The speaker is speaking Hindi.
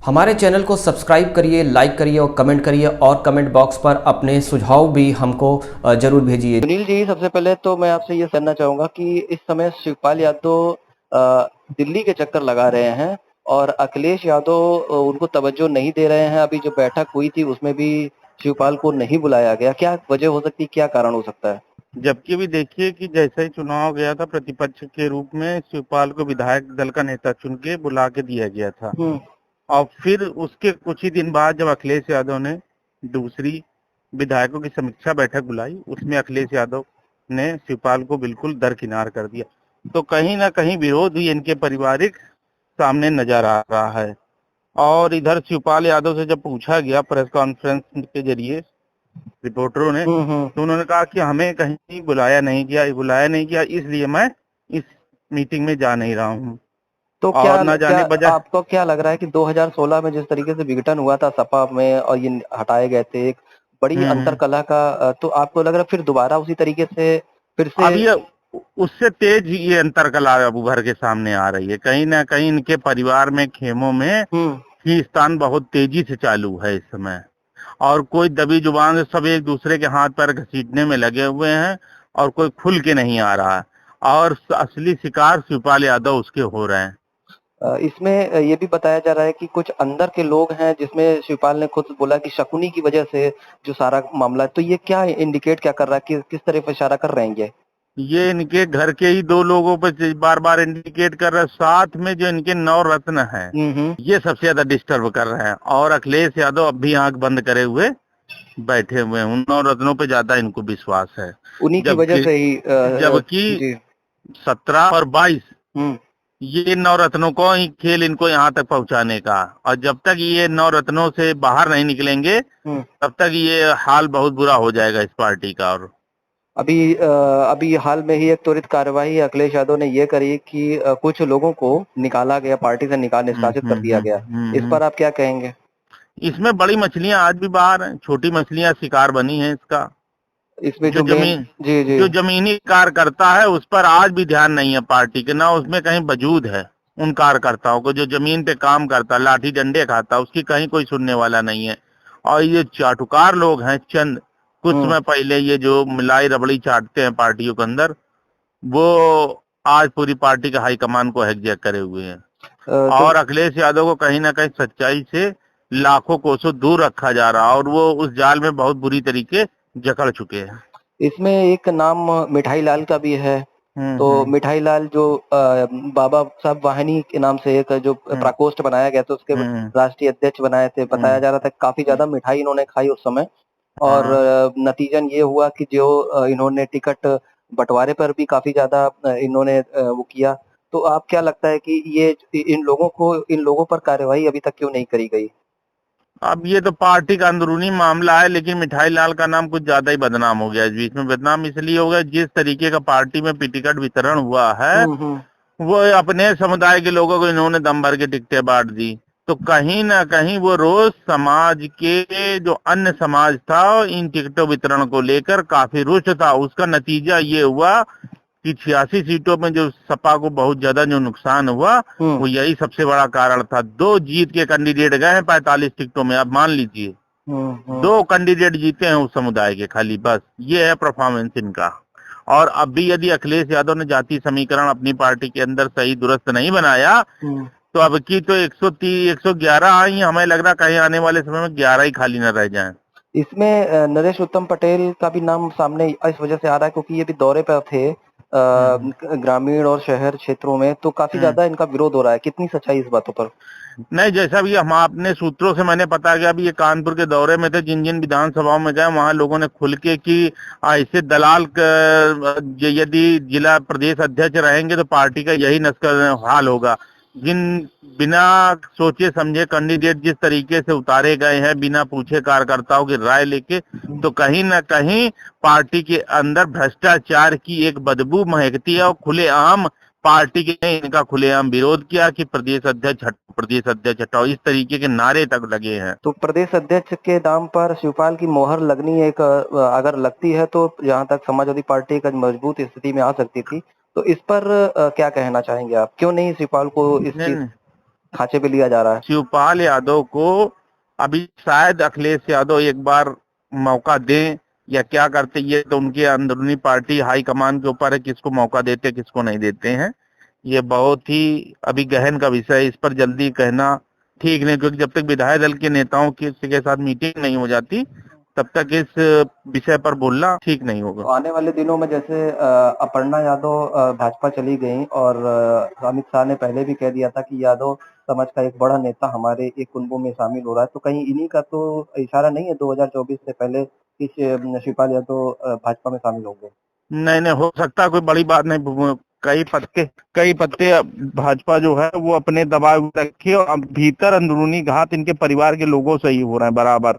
हमारे चैनल को सब्सक्राइब करिए, लाइक करिए और कमेंट करिए और कमेंट बॉक्स पर अपने सुझाव भी हमको ज़रूर भेजिए। सुनील जी, सबसे पहले तो मैं आपसे ये जानना चाहूँगा कि इस समय शिवपाल यादव अ, दिल्ली के चक्कर लगा रहे हैं और अखिलेश यादव उनको तवज्जो नहीं दे रहे हैं। अभी जो बैठक हुई थी उसमें भी शिवपाल को नहीं बुलाया गया। क्या वजह हो सकती है, क्या कारण हो सकता है? जबकि भी देखिए कि जैसे ही चुनाव गया था, प्रतिपक्ष के रूप में शिवपाल को विधायक दल का नेता चुन के बुला के दिया गया था। हुँ। और फिर उसके कुछ ही दिन बाद जब अखिलेश यादव ने दूसरी विधायकों की समीक्षा बैठक बुलाई, उसमें अखिलेश यादव ने शिवपाल को बिल्कुल दरकिनार कर दिया। तो कहीं ना कहीं विरोध भी इनके पारिवारिक सामने नजर आ रहा है। और इधर शिवपाल यादव से जब पूछा गया प्रेस कॉन्फ्रेंस के जरिए रिपोर्टरों ने, हुँ, हुँ। तो उन्होंने कहा कि हमें कहीं बुलाया नहीं गया, इसलिए मैं इस मीटिंग में जा नहीं रहा हूँ। तो क्या और ना क्या जाने बजाय आपको क्या लग रहा है कि 2016 में जिस तरीके से विघटन हुआ था सपा में और ये हटाए गए थे, एक बड़ी हम्म, अंतरकलह का तो आपको लग रहा है फिर दोबारा उसी तरीके से फिर से? अब ये उससे तेज ये अंतरकला अब उभर के सामने आ रही है। कहीं ना कहीं इनके परिवार में, खेमों में हुँ। खींचतान बहुत तेजी से चालू है इस समय। और कोई दबी जुबान से सब एक दूसरे के हाथ पैर घसीटने में लगे हुए हैं और कोई खुल के नहीं आ रहा है। और असली शिकार शिवपाल यादव उसके हो रहे हैं। इसमें ये भी बताया जा रहा है कि कुछ अंदर के लोग हैं जिसमें शिवपाल ने खुद बोला कि शकुनी की वजह से जो सारा मामला है, तो ये क्या इंडिकेट क्या कर रहा है कि किस तरफ इशारा कर रहे हैं ये? ये इनके घर के ही दो लोगों पर बार बार इंडिकेट कर रहे हैं, साथ में जो इनके नौ रत्न हैं, हुँ, हुँ। ये सबसे ज्यादा डिस्टर्ब कर रहे हैं। और अखिलेश यादव अब भी आंख बंद करे हुए बैठे हुए हैं, उन नौ रत्नों पे ज्यादा इनको विश्वास है। उन्हीं की वजह जबकि से ही जबकि जी। 17 और 22 हुँ। ये नौ रत्नों को ही खेल इनको यहाँ तक पहुंचाने का। और जब तक ये नौ रत्नों से बाहर नहीं निकलेंगे, हुँ। तब तक ये हाल बहुत बुरा हो जाएगा इस पार्टी का। और अभी हाल में ही एक त्वरित कार्यवाही अखिलेश यादव ने ये करी कि कुछ लोगों को निकाला गया, पार्टी से निष्कासित कर दिया गया। इस पर आप क्या कहेंगे? इसमें बड़ी मछलियां आज भी बाहर हैं, छोटी मछलियां शिकार बनी हैं इसका। इसमें जो जो मेन जमीन जी, जी। जो जमीनी कार्यकर्ता है उस पर आज भी ध्यान नहीं है पार्टी के, ना उसमें कहीं वजूद है। उन कार्यकर्ताओं को जो जमीन पे काम करता, लाठी डंडे खाता, उसकी कहीं कोई सुनने वाला नहीं है। और ये चाटुकार लोग हैं चंद, कुछ हुँ। समय पहले ये जो मिलाई रबड़ी चाटते हैं पार्टियों के अंदर, वो आज पूरी पार्टी का हाईकमान को हैक करे हुए हैं। तो और अखिलेश यादव को कहीं ना कहीं सच्चाई से लाखों कोसों दूर रखा जा रहा है और वो उस जाल में बहुत बुरी तरीके जकड़ चुके हैं। इसमें एक नाम मिठाई लाल का भी है। हम्म, तो हम्म, मिठाई लाल जो बाबा साहब वाहिनी के नाम से एक जो हम्म, प्रकोष्ठ बनाया गया था, उसके हम्म, राष्ट्रीय अध्यक्ष बनाए थे। बताया हम्म, जा रहा था काफ़ी ज़्यादा मिठाई इन्होंने खाई उस समय और हाँ। नतीजन ये हुआ कि जो इन्होंने टिकट बँटवारे पर भी काफ़ी ज़्यादा इन्होंने वो किया। तो आप क्या लगता है कि ये इन लोगों पर कार्रवाई अभी तक क्यों नहीं करी गई? अब ये तो पार्टी का अंदरूनी मामला है, लेकिन मिठाई लाल का नाम कुछ ज्यादा ही बदनाम हो गया इस बीच में। बदनाम इसलिए हो गया, जिस तरीके का पार्टी में टिकट वितरण हुआ है, हुँ, हुँ। वो अपने समुदाय के लोगों को इन्होंने दम भर के टिकटें बांट दी। तो कहीं ना कहीं वो रोज समाज के जो अन्य समाज था, इन टिकटों वितरण को लेकर काफी रुष्ट था। उसका नतीजा ये हुआ कि 86 सीटों में जो सपा को बहुत ज्यादा जो नुकसान हुआ, हुँ, वो यही सबसे बड़ा कारण था। दो जीत के कैंडिडेट गए हैं 45 टिकटों में, आप मान लीजिए। हुँ, हुँ। दो कैंडिडेट जीते हैं उस समुदाय के खाली, बस ये है परफॉर्मेंस इनका। और अब भी यदि अखिलेश यादव ने जाति समीकरण अपनी पार्टी के अंदर सही दुरुस्त नहीं बनाया, हुँ। तो अब की तो 130 111 आई, हमें लग रहा कहीं आने वाले समय में 11 ही खाली न रह जाएं। इसमें नरेश उत्तम पटेल का भी नाम सामने इस वजह से आ रहा है क्योंकि ये भी दौरे पर थे हम्म, ग्रामीण और शहर क्षेत्रों में, तो काफ़ी हम्म। ज़्यादा इनका विरोध हो रहा है। कितनी सच्चाई इस बातों पर? नहीं, जैसा भी हम अपने सूत्रों से मैंने पता किया, अभी ये कानपुर के दौरे में थे, जिन जिन विधानसभाओं में गए वहां लोगों ने खुल के कि ऐसे दलाल यदि जिला प्रदेश अध्यक्ष रहेंगे तो पार्टी का यही नस्ल हाल होगा। जिन बिना सोचे समझे कैंडिडेट जिस तरीके से उतारे गए हैं, बिना पूछे कार्यकर्ताओं की राय लेके, तो कहीं ना कहीं पार्टी के अंदर भ्रष्टाचार की एक बदबू महकती है। और खुलेआम पार्टी के ने इनका खुलेआम विरोध किया कि प्रदेश अध्यक्ष हटाओ, इस तरीके के नारे तक लगे हैं। तो प्रदेश अध्यक्ष के नाम पर शिवपाल की मोहर लगनी एक अगर लगती है तो जहाँ तक समाजवादी पार्टी एक मजबूत स्थिति में आ सकती थी। तो इस पर क्या कहना चाहेंगे आप? क्यों नहीं शिवपाल को इस नहीं, चीज़? नहीं, खांचे पे लिया जा रहा है? शिवपाल यादव को अभी शायद अखिलेश यादव एक बार मौका दें या क्या करते, ये तो उनके अंदरूनी पार्टी हाईकमान के ऊपर है, किसको मौका देते किसको नहीं देते हैं। ये बहुत ही अभी गहन का विषय है, इस पर जल्दी कहना ठीक नहीं, क्योंकि जब तक विधायक दल के नेताओं की के साथ मीटिंग नहीं हो जाती तब तक इस विषय पर बोलना ठीक नहीं होगा। तो आने वाले दिनों में जैसे अपर्णा यादव भाजपा चली गई और अमित शाह ने पहले भी कह दिया था कि यादव समाज का एक बड़ा नेता हमारे एक कुंभों में शामिल हो रहा है, तो कहीं इन्हीं का तो इशारा नहीं है 2024 से पहले कि शिवपाल यादव भाजपा में शामिल होंगे? नहीं नहीं, हो सकता, कोई बड़ी बात नहीं। कई पत्ते भाजपा जो है वो अपने दबाव में रखे, और अब भीतर अंदरूनी घात इनके परिवार के लोगों से ही हो रहे हैं बराबर।